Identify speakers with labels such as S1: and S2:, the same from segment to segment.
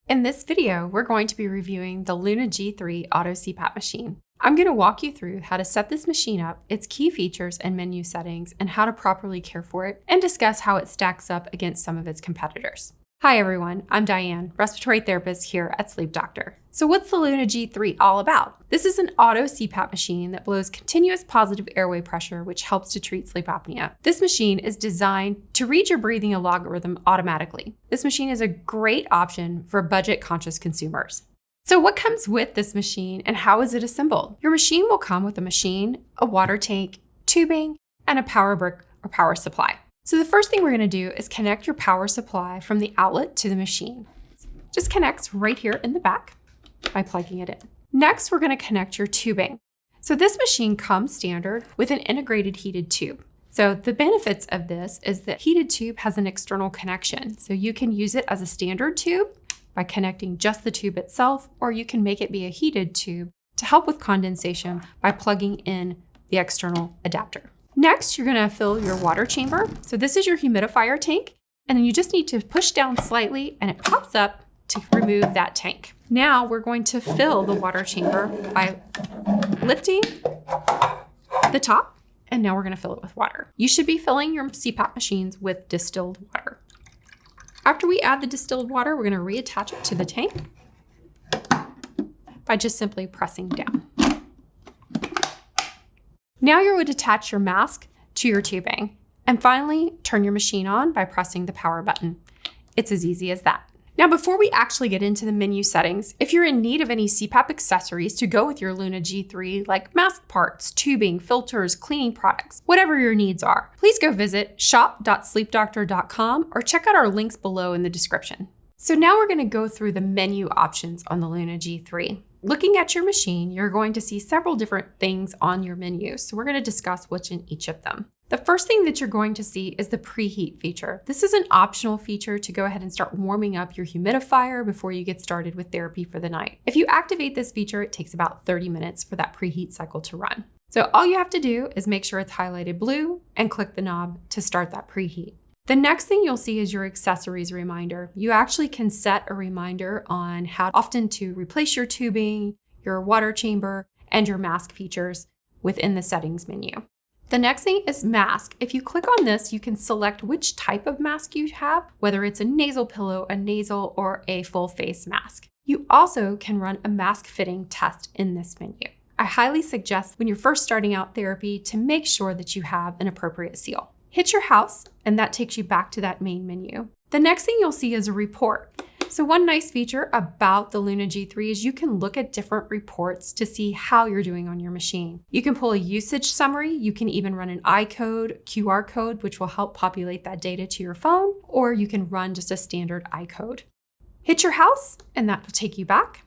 S1: In this video, we're going to be reviewing the Luna G3 Auto CPAP machine. I'm going to walk you through how to set this machine up, its key features and menu settings, and how to properly care for it, and discuss how it stacks up against some of its competitors. Hi everyone, I'm Diane, respiratory therapist here at Sleep Doctor. So what's the Luna G3 all about? This is an auto CPAP machine that blows continuous positive airway pressure, which helps to treat sleep apnea. This machine is designed to read your breathing algorithm automatically. This machine is a great option for budget-conscious consumers. So what comes with this machine and how is it assembled? Your machine will come with a machine, a water tank, tubing, and a power brick or power supply. So the first thing we're going to do is connect your power supply from the outlet to the machine. Just connects right here in the back by plugging it in. Next, we're going to connect your tubing. So this machine comes standard with an integrated heated tube. So the benefits of this is that heated tube has an external connection. So you can use it as a standard tube by connecting just the tube itself, or you can make it be a heated tube to help with condensation by plugging in the external adapter. Next, you're going to fill your water chamber. So this is your humidifier tank, and then you just need to push down slightly and it pops up to remove that tank. Now we're going to fill the water chamber by lifting the top, and now we're going to fill it with water. You should be filling your CPAP machines with distilled water. After we add the distilled water, we're going to reattach it to the tank by just simply pressing down. Now you would attach your mask to your tubing. And finally, turn your machine on by pressing the power button. It's as easy as that. Now, before we actually get into the menu settings, if you're in need of any CPAP accessories to go with your Luna G3, like mask parts, tubing, filters, cleaning products, whatever your needs are, please go visit shop.sleepdoctor.com or check out our links below in the description. So now we're going to go through the menu options on the Luna G3. Looking at your machine, you're going to see several different things on your menu. So we're going to discuss what's in each of them. The first thing that you're going to see is the preheat feature. This is an optional feature to go ahead and start warming up your humidifier before you get started with therapy for the night. If you activate this feature, it takes about 30 minutes for that preheat cycle to run. So all you have to do is make sure it's highlighted blue and click the knob to start that preheat. The next thing you'll see is your accessories reminder. You actually can set a reminder on how often to replace your tubing, your water chamber, and your mask features within the settings menu. The next thing is mask. If you click on this, you can select which type of mask you have, whether it's a nasal pillow, a nasal, or a full face mask. You also can run a mask fitting test in this menu. I highly suggest when you're first starting out therapy to make sure that you have an appropriate seal. Hit your house, and that takes you back to that main menu. The next thing you'll see is a report. So one nice feature about the Luna G3 is you can look at different reports to see how you're doing on your machine. You can pull a usage summary. You can even run an iCode, QR code, which will help populate that data to your phone, or you can run just a standard iCode. Hit your house, and that will take you back.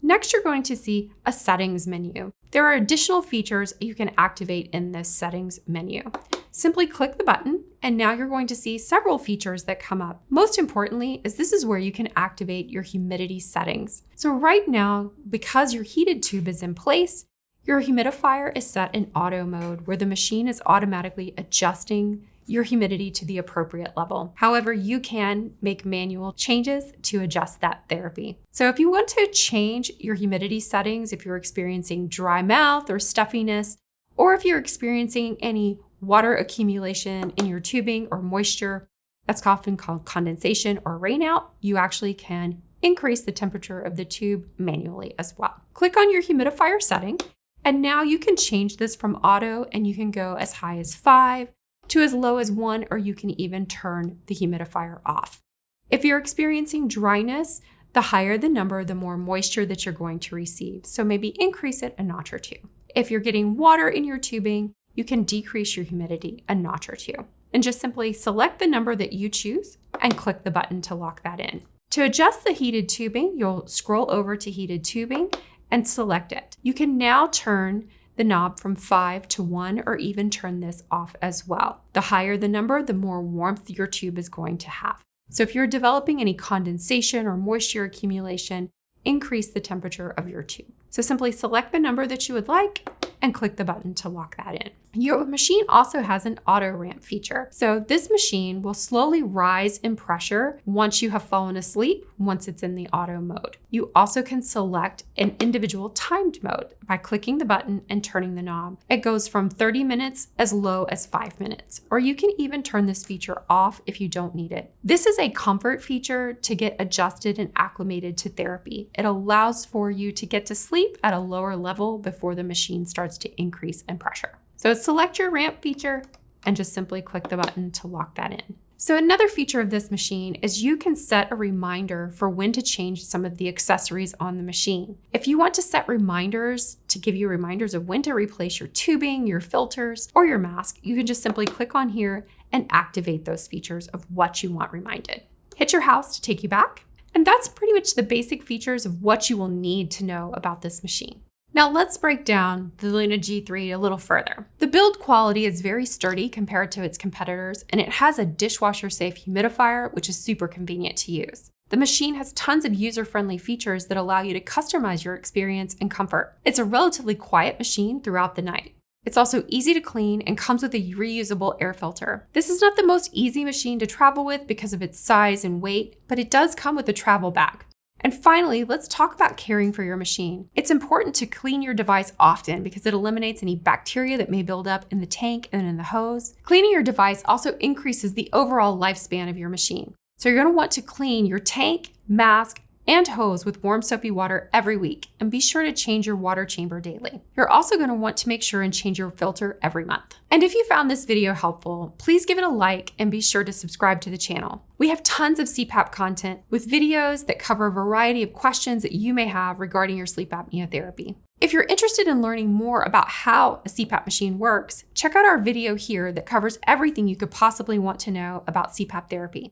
S1: Next, you're going to see a settings menu. There are additional features you can activate in this settings menu. Simply click the button, and now you're going to see several features that come up. Most importantly is this is where you can activate your humidity settings. So right now, because your heated tube is in place, your humidifier is set in auto mode, where the machine is automatically adjusting your humidity to the appropriate level. However, you can make manual changes to adjust that therapy. So if you want to change your humidity settings, if you're experiencing dry mouth or stuffiness, or if you're experiencing any water accumulation in your tubing or moisture, that's often called condensation or rainout, you actually can increase the temperature of the tube manually as well. Click on your humidifier setting, and now you can change this from auto, and you can go as high as 5 to as low as 1, or you can even turn the humidifier off. If you're experiencing dryness, the higher the number, the more moisture that you're going to receive. So maybe increase it a notch or 2. If you're getting water in your tubing, you can decrease your humidity a notch or 2. And just simply select the number that you choose and click the button to lock that in. To adjust the heated tubing, you'll scroll over to heated tubing and select it. You can now turn the knob from 5 to 1, or even turn this off as well. The higher the number, the more warmth your tube is going to have. So if you're developing any condensation or moisture accumulation, increase the temperature of your tube. So simply select the number that you would like and click the button to lock that in. Your machine also has an auto ramp feature. So this machine will slowly rise in pressure once you have fallen asleep, once it's in the auto mode. You also can select an individual timed mode by clicking the button and turning the knob. It goes from 30 minutes as low as 5 minutes, or you can even turn this feature off if you don't need it. This is a comfort feature to get adjusted and acclimated to therapy. It allows for you to get to sleep at a lower level before the machine starts to increase in pressure. So select your ramp feature and just simply click the button to lock that in. So another feature of this machine is you can set a reminder for when to change some of the accessories on the machine. If you want to set reminders to give you reminders of when to replace your tubing, your filters, or your mask, you can just simply click on here and activate those features of what you want reminded. Hit your house to take you back. And that's pretty much the basic features of what you will need to know about this machine. Now let's break down the Luna G3 a little further. The build quality is very sturdy compared to its competitors, and it has a dishwasher-safe humidifier, which is super convenient to use. The machine has tons of user-friendly features that allow you to customize your experience and comfort. It's a relatively quiet machine throughout the night. It's also easy to clean and comes with a reusable air filter. This is not the most easy machine to travel with because of its size and weight, but it does come with a travel bag. And finally, let's talk about caring for your machine. It's important to clean your device often because it eliminates any bacteria that may build up in the tank and in the hose. Cleaning your device also increases the overall lifespan of your machine. So you're going to want to clean your tank, mask, and hose with warm soapy water every week, and be sure to change your water chamber daily. You're also going to want to make sure and change your filter every month. And if you found this video helpful, please give it a like and be sure to subscribe to the channel. We have tons of CPAP content with videos that cover a variety of questions that you may have regarding your sleep apnea therapy. If you're interested in learning more about how a CPAP machine works, check out our video here that covers everything you could possibly want to know about CPAP therapy.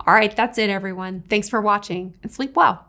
S1: All right, that's it, everyone. Thanks for watching and sleep well.